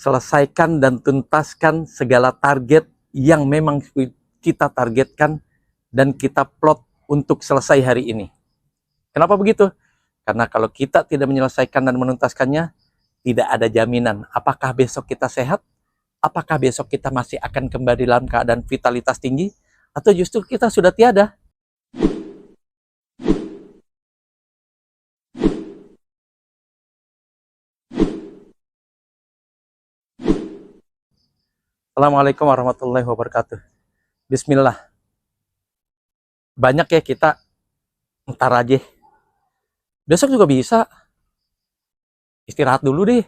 selesaikan dan tuntaskan segala target yang memang kita targetkan dan kita plot untuk selesai hari ini. Kenapa begitu? Karena kalau kita tidak menyelesaikan dan menuntaskannya, tidak ada jaminan apakah besok kita sehat, apakah besok kita masih akan kembali dalam keadaan vitalitas tinggi, atau justru kita sudah tiada. Assalamualaikum warahmatullahi wabarakatuh. Bismillah. Banyak ya kita, ntar aja. Besok juga bisa. Istirahat dulu deh.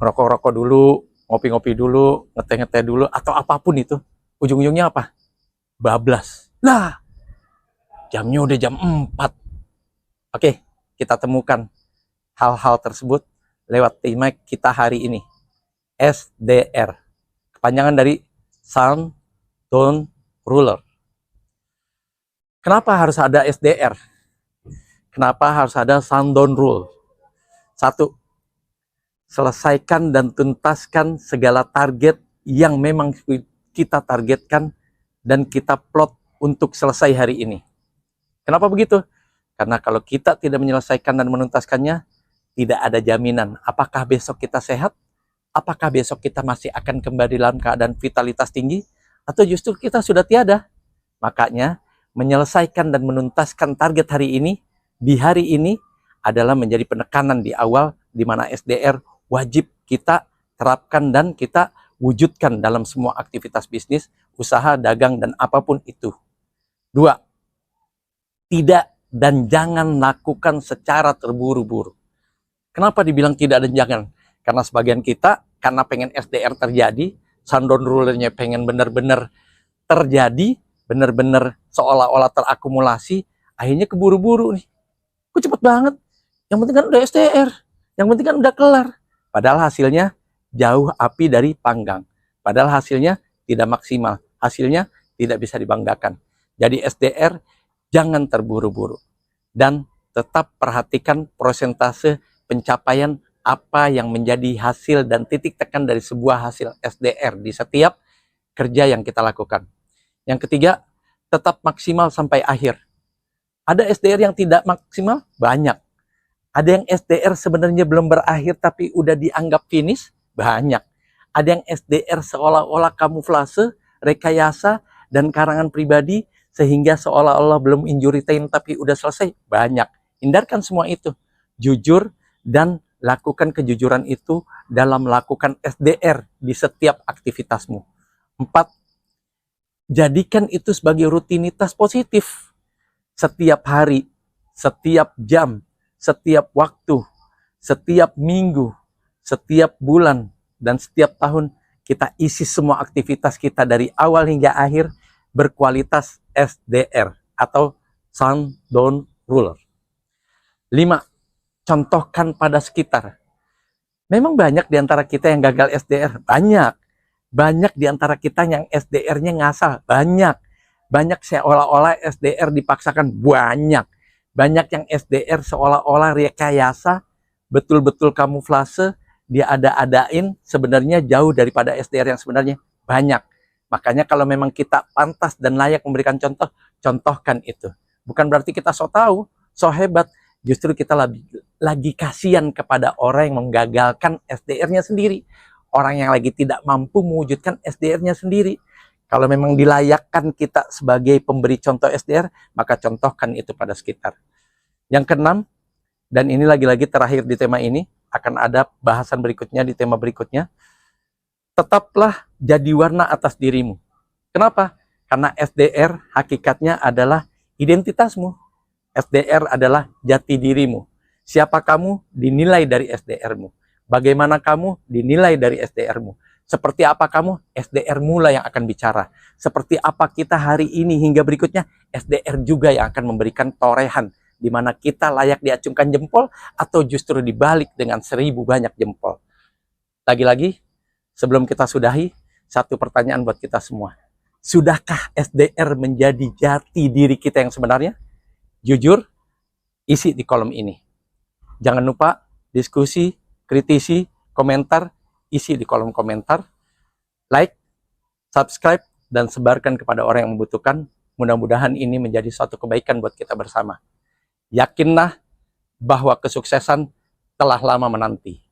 Ngerokok-rokok dulu, ngopi-ngopi dulu, ngeteh-ngeteh dulu, atau apapun itu. Ujung-ujungnya apa? Bablas. Nah, jamnya udah jam 4. Oke, kita temukan hal-hal tersebut lewat tema kita hari ini. SDR. Kepanjangan dari Sound, Don't, Ruler. Kenapa harus ada SDR? Kenapa harus ada Sound, Don't, Rule? 1. Selesaikan dan tuntaskan segala target yang memang kita targetkan dan kita plot untuk selesai hari ini. Kenapa begitu? Karena kalau kita tidak menyelesaikan dan menuntaskannya, tidak ada jaminan apakah besok kita sehat, apakah besok kita masih akan kembali dalam keadaan vitalitas tinggi, atau justru kita sudah tiada. Makanya, menyelesaikan dan menuntaskan target hari ini, di hari ini, adalah menjadi penekanan di awal, di mana SDR wajib kita terapkan dan kita wujudkan dalam semua aktivitas bisnis, usaha, dagang, dan apapun itu. 2. Tidak dan jangan lakukan secara terburu-buru. Kenapa dibilang tidak dan jangan? Karena sebagian kita, karena pengen SDR terjadi, Sundown Ruler-nya pengen benar-benar terjadi, benar-benar seolah-olah terakumulasi, akhirnya keburu-buru nih. Kok cepet banget? Yang penting kan udah SDR, yang penting kan udah kelar. Padahal hasilnya jauh api dari panggang. Padahal hasilnya tidak maksimal, hasilnya tidak bisa dibanggakan. Jadi SDR jangan terburu-buru. Dan tetap perhatikan persentase pencapaian apa yang menjadi hasil dan titik tekan dari sebuah hasil SDR di setiap kerja yang kita lakukan. Yang ketiga, tetap maksimal sampai akhir. Ada SDR yang tidak maksimal? Banyak. Ada yang SDR sebenarnya belum berakhir tapi udah dianggap finish? Banyak. Ada yang SDR seolah-olah kamuflase, rekayasa, dan karangan pribadi sehingga seolah-olah belum injury time tapi udah selesai? Banyak. Hindarkan semua itu. Jujur dan lakukan kejujuran itu dalam melakukan SDR di setiap aktivitasmu. 4. Jadikan itu sebagai rutinitas positif. Setiap hari, setiap jam, setiap waktu, setiap minggu, setiap bulan, dan setiap tahun kita isi semua aktivitas kita dari awal hingga akhir berkualitas SDR atau Sound, Don't, Ruler. 5. Contohkan pada sekitar. Memang banyak di antara kita yang gagal SDR. Banyak. Banyak di antara kita yang SDR-nya ngasal. Banyak. Banyak seolah-olah SDR dipaksakan. Banyak. Banyak yang SDR seolah-olah rekayasa, betul-betul kamuflase, dia ada-adain, sebenarnya jauh daripada SDR yang sebenarnya. Banyak. Makanya kalau memang kita pantas dan layak memberikan contoh, contohkan itu. Bukan berarti kita so tahu, so hebat. Justru kita lagi kasihan kepada orang yang menggagalkan SDR-nya sendiri. Orang yang lagi tidak mampu mewujudkan SDR-nya sendiri. Kalau memang dilayakkan kita sebagai pemberi contoh SDR, maka contohkan itu pada sekitar. Yang keenam, dan ini lagi-lagi terakhir di tema ini, akan ada bahasan berikutnya di tema berikutnya. Tetaplah jadi warna atas dirimu. Kenapa? Karena SDR hakikatnya adalah identitasmu. SDR adalah jati dirimu. Siapa kamu dinilai dari SDR-mu. Bagaimana kamu dinilai dari SDR-mu. Seperti apa kamu, SDR-mu lah yang akan bicara. Seperti apa kita hari ini hingga berikutnya, SDR juga yang akan memberikan torehan. Di mana kita layak diacungkan jempol atau justru dibalik dengan 1000 banyak jempol. Lagi-lagi, sebelum kita sudahi, satu pertanyaan buat kita semua. Sudahkah SDR menjadi jati diri kita yang sebenarnya? Jujur, isi di kolom ini. Jangan lupa diskusi, kritisi, komentar, isi di kolom komentar, like, subscribe, dan sebarkan kepada orang yang membutuhkan. Mudah-mudahan ini menjadi suatu kebaikan buat kita bersama. Yakinlah bahwa kesuksesan telah lama menanti.